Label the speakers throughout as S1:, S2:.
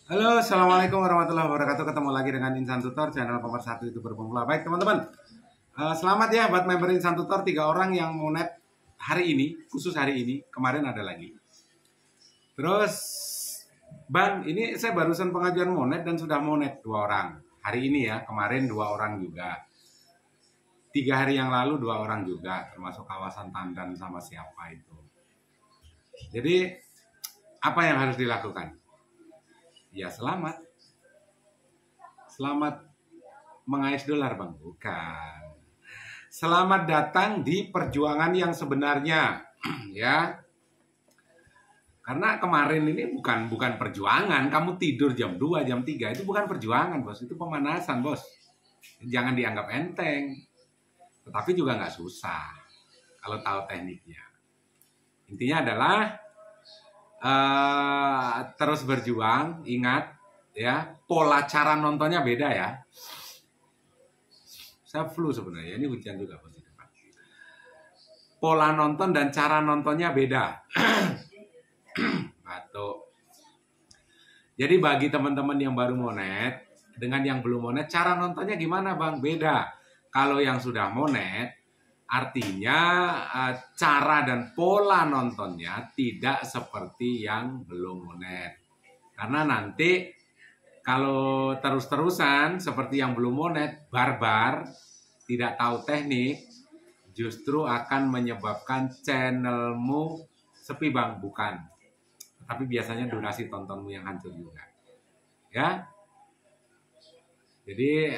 S1: Halo, assalamualaikum warahmatullahi wabarakatuh. Ketemu lagi dengan Insan Tutor, channel pemersatu itu berpemula. Baik teman-teman, selamat ya buat member Insan Tutor 3 orang yang monet hari ini, khusus hari ini. Kemarin ada lagi. Terus, Bang, ini saya barusan pengajuan monet dan sudah monet 2 orang. Hari ini ya, kemarin 2 orang juga. 3 hari yang lalu 2 orang juga, termasuk kawasan Tandan sama siapa itu. Jadi, apa yang harus dilakukan? Ya selamat mengais dolar, Bang. Bukan. Selamat datang di perjuangan yang sebenarnya. Ya. Karena kemarin ini bukan perjuangan. Kamu tidur jam 2, jam 3. Itu bukan perjuangan, Bos. Itu pemanasan, Bos. Jangan dianggap enteng. Tetapi juga nggak susah. Kalau tahu tekniknya. Intinya adalah terus berjuang. Ingat ya, pola cara nontonnya beda ya. Saya flu sebenarnya, ini hujan juga posisi depan. Pola nonton dan cara nontonnya beda. Batuk. Jadi bagi teman-teman yang baru monet dengan yang belum monet, cara nontonnya gimana, Bang? Beda. Kalau yang sudah monet, artinya cara dan pola nontonnya tidak seperti yang belum monet. Karena nanti kalau terus-terusan seperti yang belum monet, barbar, tidak tahu teknik, justru akan menyebabkan channelmu sepi, Bang. Bukan. Tapi biasanya durasi tontonmu yang hancur juga. Ya. Jadi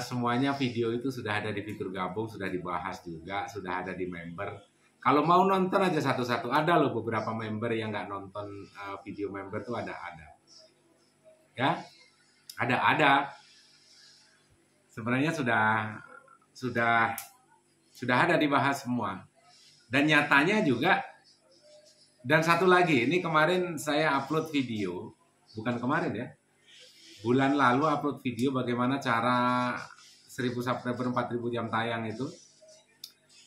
S1: semuanya video itu sudah ada di fitur gabung, sudah dibahas juga, sudah ada di member. Kalau mau nonton aja satu-satu, ada loh beberapa member yang nggak nonton video member tuh ada. Ya, ada. Sebenarnya sudah ada dibahas semua. Dan nyatanya juga. Dan satu lagi, ini kemarin saya upload video, bukan kemarin ya. Bulan lalu upload video bagaimana cara 1000 subscriber 4000 jam tayang itu.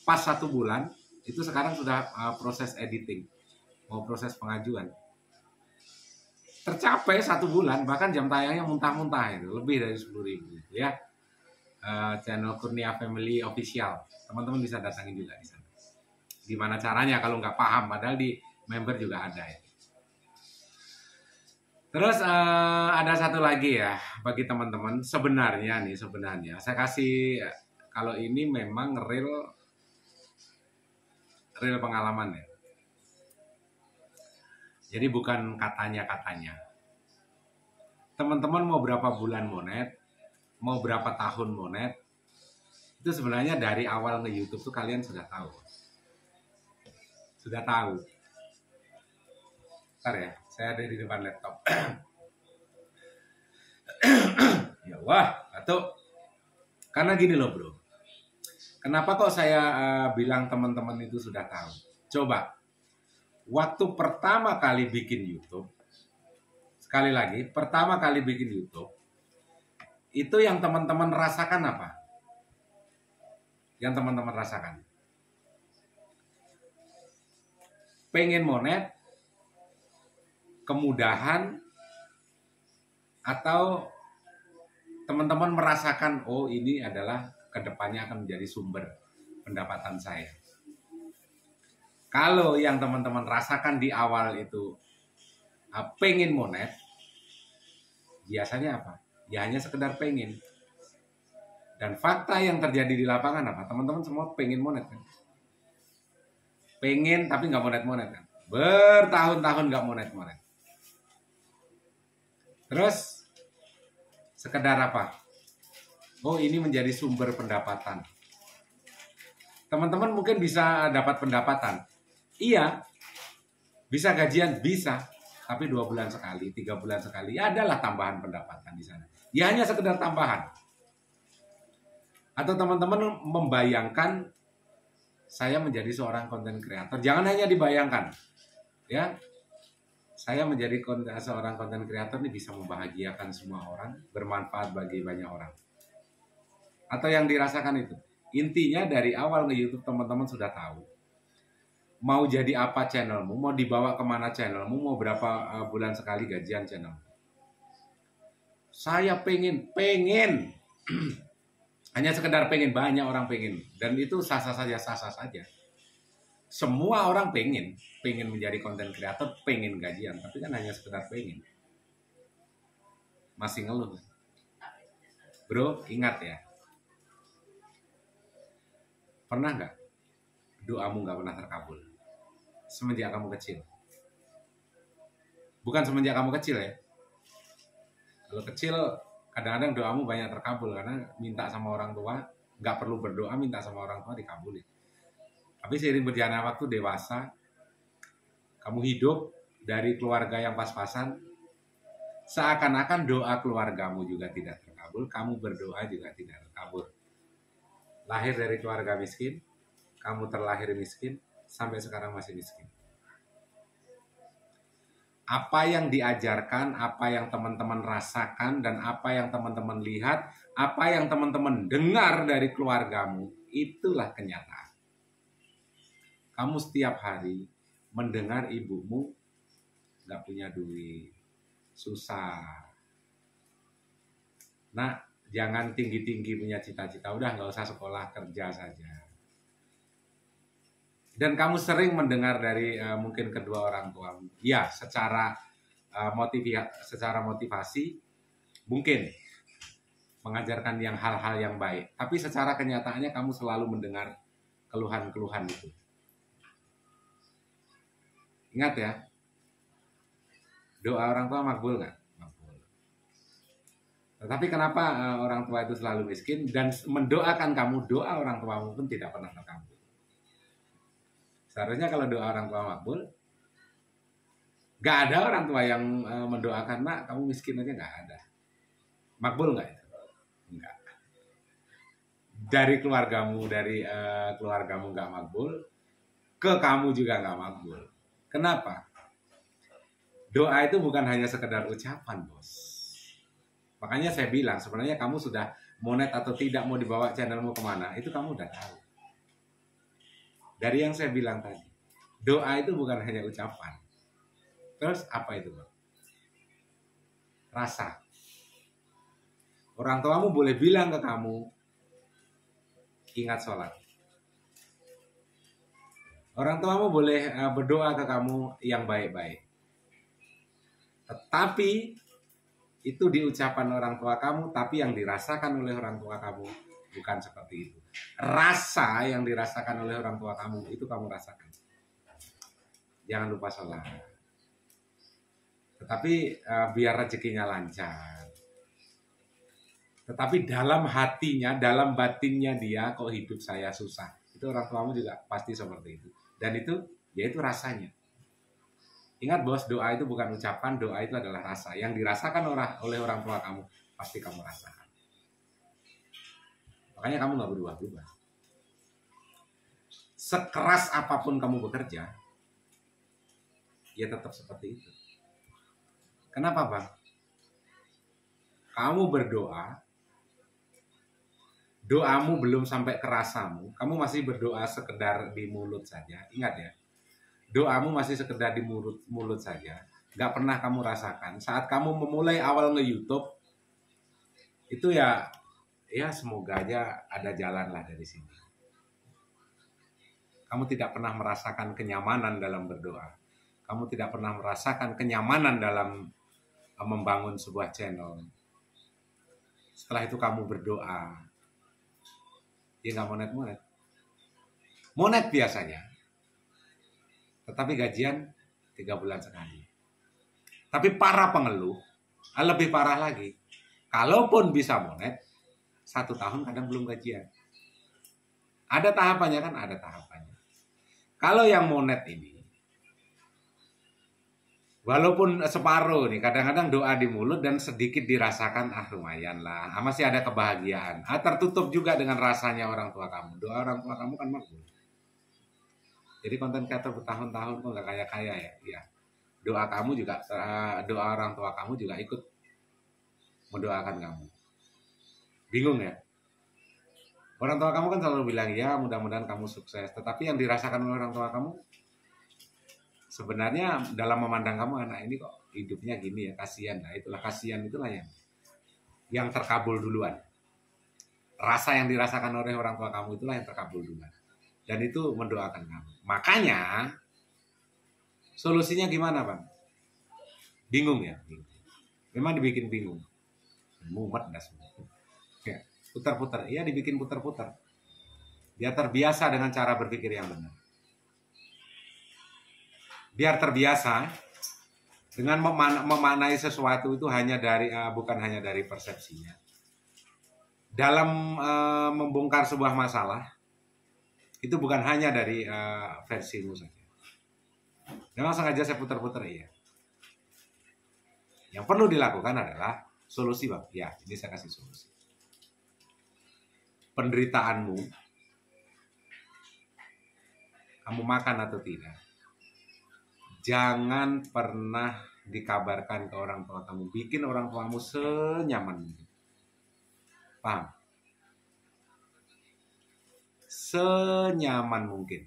S1: Pas 1 bulan, itu sekarang sudah proses editing. Mau proses pengajuan. Tercapai 1 bulan, bahkan jam tayangnya muntah-muntah itu. Lebih dari 10.000 ya. Channel Kurnia Family Official. Teman-teman bisa datangin juga di sana. Gimana caranya kalau nggak paham, padahal di member juga ada ya. Terus ada satu lagi ya bagi teman-teman, sebenarnya saya kasih, kalau ini memang real pengalaman ya. Jadi bukan katanya. Teman-teman mau berapa bulan monet, mau berapa tahun monet, itu sebenarnya dari awal nge-YouTube tuh kalian sudah tahu. Bentar ya, saya ada di depan laptop. Ya wah, batuk. Karena gini loh bro. Kenapa kok saya bilang teman-teman itu sudah tahu? Coba, waktu pertama kali bikin YouTube, sekali lagi, pertama kali bikin YouTube, itu yang teman-teman rasakan apa? Yang teman-teman rasakan? Pengen monet, kemudahan, atau teman-teman merasakan, oh ini adalah kedepannya akan menjadi sumber pendapatan saya. Kalau yang teman-teman rasakan di awal itu pengen monet, biasanya apa? Ya hanya sekedar pengen. Dan fakta yang terjadi di lapangan apa? Teman-teman semua pengen monet kan? Pengen tapi nggak monet-monet kan? Bertahun-tahun nggak monet-monet. Terus sekedar apa? Oh ini menjadi sumber pendapatan. Teman-teman mungkin bisa dapat pendapatan. Iya, bisa gajian, bisa. Tapi 2 bulan sekali, 3 bulan sekali, ya adalah tambahan pendapatan di sana. Ya hanya sekedar tambahan. Atau teman-teman membayangkan saya menjadi seorang konten kreator. Jangan hanya dibayangkan. Ya, saya menjadi seorang konten kreator ini bisa membahagiakan semua orang, bermanfaat bagi banyak orang. Atau yang dirasakan itu. Intinya dari awal nge-YouTube teman-teman sudah tahu. Mau jadi apa channelmu, mau dibawa kemana channelmu, mau berapa bulan sekali gajian channel. Saya pengen. Hanya sekedar pengen, banyak orang pengen. Dan itu sah-sah saja. Semua orang pengen menjadi konten kreator, pengen gajian, tapi kan hanya sekedar pengen. Masih ngeluh. Bro, ingat ya. Pernah nggak doamu nggak pernah terkabul semenjak kamu kecil? Bukan semenjak kamu kecil ya. Kalau kecil kadang-kadang doamu banyak terkabul karena minta sama orang tua, nggak perlu berdoa, minta sama orang tua dikabulin. Tapi seiring berjalannya waktu dewasa, kamu hidup dari keluarga yang pas-pasan, seakan-akan doa keluargamu juga tidak terkabul, kamu berdoa juga tidak terkabul. Lahir dari keluarga miskin, kamu terlahir miskin, sampai sekarang masih miskin. Apa yang diajarkan, apa yang teman-teman rasakan, dan apa yang teman-teman lihat, apa yang teman-teman dengar dari keluargamu, itulah kenyataan. Kamu setiap hari mendengar ibumu gak punya duit, susah. Nah, jangan tinggi-tinggi punya cita-cita, udah gak usah sekolah, kerja saja. Dan kamu sering mendengar dari mungkin kedua orang tuamu, ya secara motivasi mungkin mengajarkan yang hal-hal yang baik, tapi secara kenyataannya kamu selalu mendengar keluhan-keluhan itu. Ingat ya, doa orang tua makbul nggak? Makbul. Tetapi kenapa orang tua itu selalu miskin dan mendoakan kamu, doa orang tuamu pun tidak pernah terkabul? Seharusnya kalau doa orang tua makbul, gak ada orang tua yang mendoakan, nak kamu miskin aja, gak ada. Makbul gak itu? Enggak. Dari keluargamu, keluargamu gak makbul, ke kamu juga gak makbul. Kenapa? Doa itu bukan hanya sekedar ucapan, bos. Makanya saya bilang, sebenarnya kamu sudah monet atau tidak mau dibawa channelmu kemana, itu kamu udah tahu. Dari yang saya bilang tadi, doa itu bukan hanya ucapan. Terus apa itu, Bang? Rasa. Orang tuamu boleh bilang ke kamu, ingat sholat. Orang tuamu boleh berdoa ke kamu yang baik-baik. Tetapi itu di ucapan orang tua kamu, tapi yang dirasakan oleh orang tua kamu bukan seperti itu. Rasa yang dirasakan oleh orang tua kamu, itu kamu rasakan. Jangan lupa sholat. Tetapi biar rezekinya lancar. Tetapi dalam hatinya, dalam batinnya dia, kok hidup saya susah. Itu orang tuamu juga pasti seperti itu. Dan itu, yaitu rasanya. Ingat bos, doa itu bukan ucapan, doa itu adalah rasa. Yang dirasakan oleh orang tua kamu, pasti kamu rasakan. Makanya kamu gak berubah-ubah. Sekeras apapun kamu bekerja, ya tetap seperti itu. Kenapa, Bang? Kamu berdoa, doamu belum sampai ke rasamu, kamu masih berdoa sekedar di mulut saja. Ingat ya, doamu masih sekedar di mulut saja. Gak pernah kamu rasakan. Saat kamu memulai awal nge-YouTube, itu ya semoga aja ada jalan lah dari sini. Kamu tidak pernah merasakan kenyamanan dalam berdoa. Kamu tidak pernah merasakan kenyamanan dalam membangun sebuah channel. Setelah itu kamu berdoa. Ya nggak monet-monet. Monet biasanya. Tetapi gajian 3 bulan sekali. Tapi para pengeluh, lebih parah lagi. Kalaupun bisa monet, 1 tahun kadang belum gajian. Ada tahapannya kan? Ada tahapannya. Kalau yang monet ini, walaupun separuh nih, kadang-kadang doa di mulut dan sedikit dirasakan, lumayan lah, masih ada kebahagiaan. Tertutup juga dengan rasanya orang tua kamu. Doa orang tua kamu kan makbul. Jadi konten kreator bertahun-tahun kok gak kaya-kaya ya. Doa kamu juga, doa orang tua kamu juga ikut mendoakan kamu. Bingung ya? Orang tua kamu kan selalu bilang, ya mudah-mudahan kamu sukses. Tetapi yang dirasakan oleh orang tua kamu, sebenarnya dalam memandang kamu, anak ini kok hidupnya gini ya, kasihan. Nah itulah kasihan, itulah yang yang terkabul duluan. Rasa yang dirasakan oleh orang tua kamu itulah yang terkabul duluan. Dan itu mendoakan kamu. Makanya solusinya gimana, Bang? Bingung ya? Memang dibikin bingung. Mumet dah semua. Ya, putar-putar. Iya, dibikin putar-putar. Biar terbiasa dengan cara berpikir yang benar. Biar terbiasa dengan memaknai sesuatu itu hanya dari bukan hanya dari persepsinya. Dalam membongkar sebuah masalah itu bukan hanya dari versimu saja. Memang sengaja saya putar-putar ya. Yang perlu dilakukan adalah solusi, Bang. Ya, ini saya kasih solusi. Penderitaanmu, kamu makan atau tidak, jangan pernah dikabarkan ke orang tua kamu. Bikin orang tuamu senyaman mungkin. Paham? Senyaman mungkin.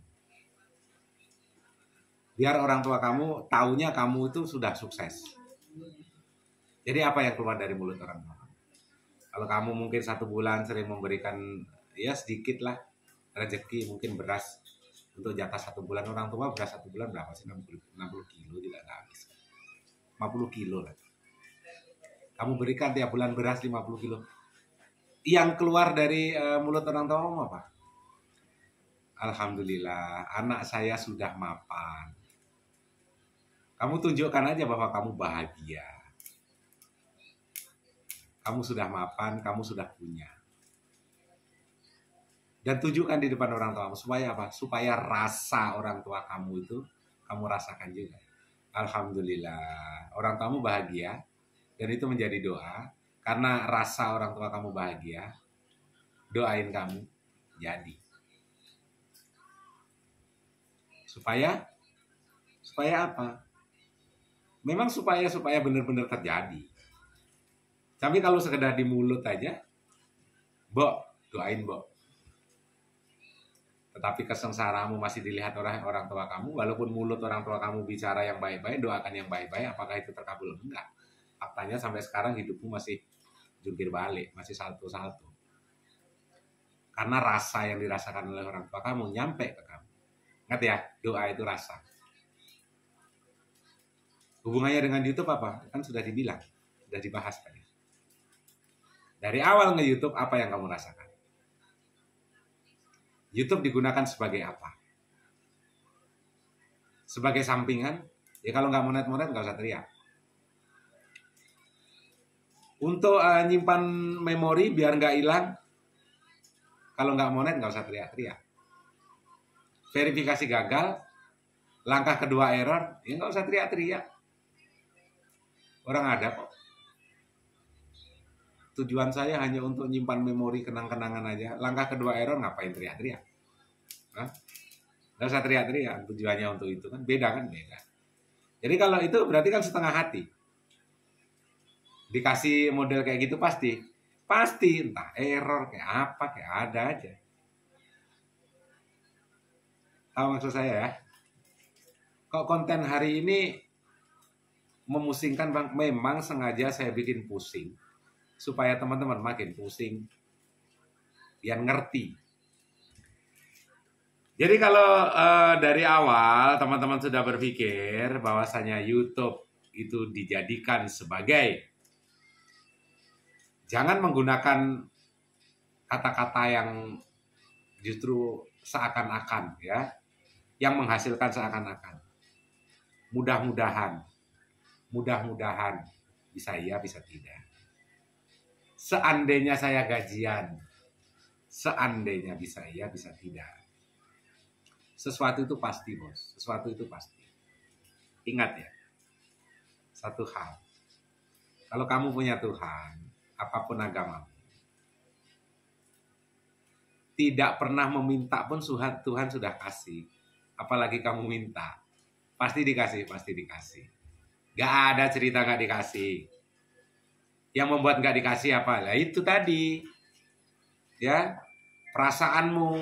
S1: Biar orang tua kamu taunya kamu itu sudah sukses. Jadi apa yang keluar dari mulut orang tua? Kalau kamu mungkin 1 bulan sering memberikan ya sedikit lah rezeki, mungkin beras untuk jatah 1 bulan, orang tua beras 1 bulan berapa sih? 60 kilo juga nggak habis. 50 kilo lah. Kamu berikan tiap bulan beras 50 kilo. Yang keluar dari mulut orang tua kamu apa? Alhamdulillah, anak saya sudah mapan. Kamu tunjukkan aja bahwa kamu bahagia. Kamu sudah mapan, kamu sudah punya. Dan tunjukkan di depan orang tuamu. Supaya apa? Supaya rasa orang tua kamu itu kamu rasakan juga. Alhamdulillah, orang tuamu bahagia. Dan itu menjadi doa. Karena rasa orang tua kamu bahagia, doain kamu jadi. Supaya apa? Memang supaya benar-benar terjadi. Tapi kalau sekedar di mulut aja, Mbok, doain Mbok. Tetapi kesengsaramu masih dilihat orang tua kamu, walaupun mulut orang tua kamu bicara yang baik-baik, doakan yang baik-baik, apakah itu terkabul? Enggak. Faktanya sampai sekarang hidupmu masih jungkir balik, masih salto-salto. Karena rasa yang dirasakan oleh orang tua kamu nyampe ke kamu. Ingat ya, doa itu rasa. Hubungannya dengan YouTube apa? Kan sudah dibilang, sudah dibahas tadi. Dari awal nge-YouTube, apa yang kamu rasakan? YouTube digunakan sebagai apa? Sebagai sampingan? Ya kalau nggak monet-monet nggak usah teriak. Untuk nyimpan memori biar nggak hilang, kalau nggak monet nggak usah teriak-teriak. Verifikasi gagal, langkah kedua error, ya nggak usah teriak-teriak. Orang ada kok. Tujuan saya hanya untuk nyimpan memori kenang-kenangan aja. Langkah kedua error ngapain teriak-teriak? Nggak usah teriak-teriak. Tujuannya untuk itu kan beda kan beda. Jadi kalau itu berarti kan setengah hati. Dikasih model kayak gitu pasti entah error kayak apa kayak ada aja. Tahu maksud saya ya? Kok konten hari ini memusingkan Bang? Memang sengaja saya bikin pusing supaya teman-teman makin pusing, yang ngerti. Jadi kalau dari awal teman-teman sudah berpikir bahwasanya YouTube itu dijadikan sebagai, jangan menggunakan kata-kata yang justru seakan-akan ya, yang menghasilkan seakan-akan. Mudah-mudahan bisa iya bisa tidak. Seandainya saya gajian, seandainya bisa iya bisa tidak. Sesuatu itu pasti, Bos. Sesuatu itu pasti. Ingat ya, satu hal. Kalau kamu punya Tuhan, apapun agamamu, tidak pernah meminta pun Tuhan sudah kasih. Apalagi kamu minta. Pasti dikasih. Gak ada cerita gak dikasih. Yang membuat gak dikasih apa? Lah itu tadi. Ya, perasaanmu.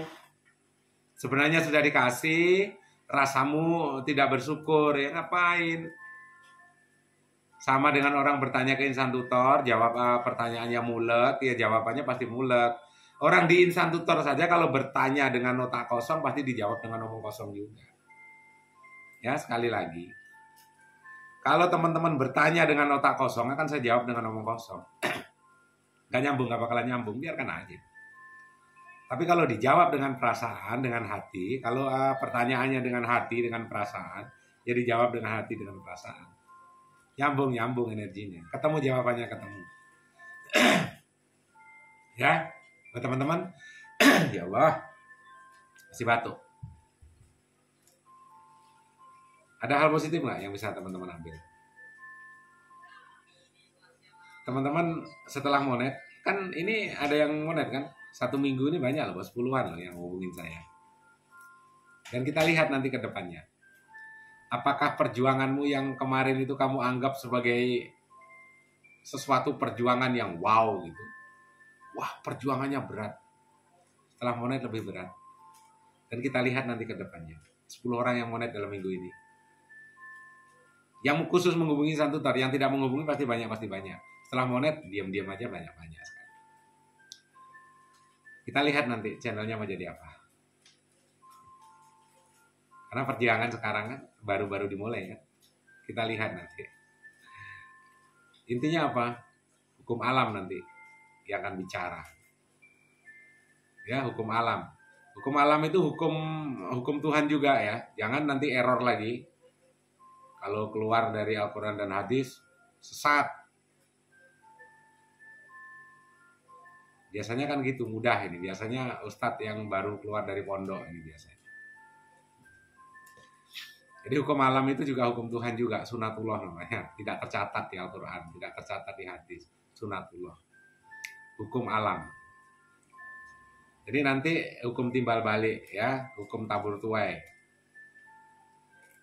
S1: Sebenarnya sudah dikasih, rasamu tidak bersyukur. Ya ngapain? Sama dengan orang bertanya ke insan tutor, jawab pertanyaannya mulet, ya jawabannya pasti mulet. Orang di insan tutor saja kalau bertanya dengan nota kosong pasti dijawab dengan omong kosong juga. Ya, sekali lagi. Kalau teman-teman bertanya dengan nota kosong, akan saya jawab dengan omong kosong. Gak nyambung, gak bakalan nyambung, biarkan aja. Tapi kalau dijawab dengan perasaan, dengan hati, kalau pertanyaannya dengan hati, dengan perasaan, ya dijawab dengan hati, dengan perasaan. Nyambung energinya. Ketemu jawabannya, ketemu. Ya, buat teman-teman. Ya Allah, masih batuk. Ada hal positif nggak yang bisa teman-teman ambil? Teman-teman setelah monet, kan ini ada yang monet kan? 1 minggu ini banyak loh, 10-an loh yang hubungin saya. Dan kita lihat nanti ke depannya. Apakah perjuanganmu yang kemarin itu kamu anggap sebagai sesuatu perjuangan yang wow gitu. Wah, perjuangannya berat. Setelah monet lebih berat. Dan kita lihat nanti ke depannya. 10 orang yang monet dalam minggu ini. Yang khusus menghubungi insan tutor, yang tidak menghubungi pasti banyak. Setelah monet, diam-diam aja banyak sekali. Kita lihat nanti channelnya mau jadi apa. Karena perjuangan sekarang kan baru-baru dimulai kan. Kita lihat nanti. Intinya apa? Hukum alam nanti yang akan bicara. Ya, hukum alam. Hukum alam itu hukum Tuhan juga ya. Jangan nanti error lagi. Kalau keluar dari Al-Quran dan hadis, sesat. Biasanya kan gitu, mudah ini. Biasanya ustadz yang baru keluar dari pondok ini biasanya. Jadi hukum alam itu juga hukum Tuhan juga, sunatullah namanya. Tidak tercatat di Al-Quran, tidak tercatat di hadis. Sunatullah. Hukum alam. Jadi nanti hukum timbal balik ya, hukum tabur tuai.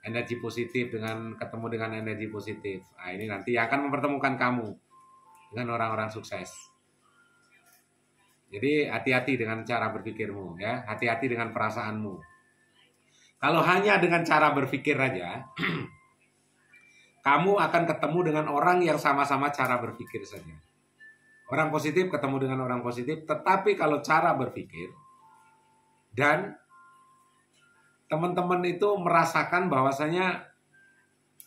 S1: Energi positif ketemu dengan energi positif. Nah, ini nanti yang akan mempertemukan kamu dengan orang-orang sukses. Jadi hati-hati dengan cara berpikirmu ya, hati-hati dengan perasaanmu. Kalau hanya dengan cara berpikir aja, kamu akan ketemu dengan orang yang sama-sama cara berpikir saja. Orang positif ketemu dengan orang positif, tetapi kalau cara berpikir dan teman-teman itu merasakan bahwasanya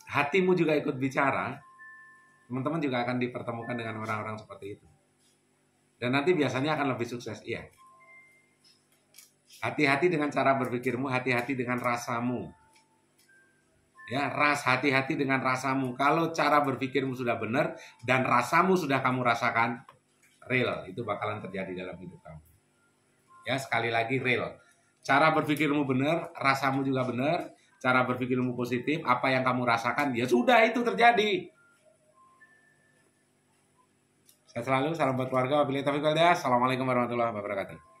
S1: hatimu juga ikut bicara, teman-teman juga akan dipertemukan dengan orang-orang seperti itu. Dan nanti biasanya akan lebih sukses, iya. Hati-hati dengan cara berpikirmu, hati-hati dengan rasamu. Ya, hati-hati dengan rasamu. Kalau cara berpikirmu sudah benar dan rasamu sudah kamu rasakan, real, itu bakalan terjadi dalam hidup kamu. Ya, sekali lagi real. Cara berpikirmu benar, rasamu juga benar, cara berpikirmu positif, apa yang kamu rasakan, ya sudah itu terjadi. Saya selalu salam buat keluarga. Wabillahi taufiq wal hidayah. Assalamualaikum warahmatullahi wabarakatuh.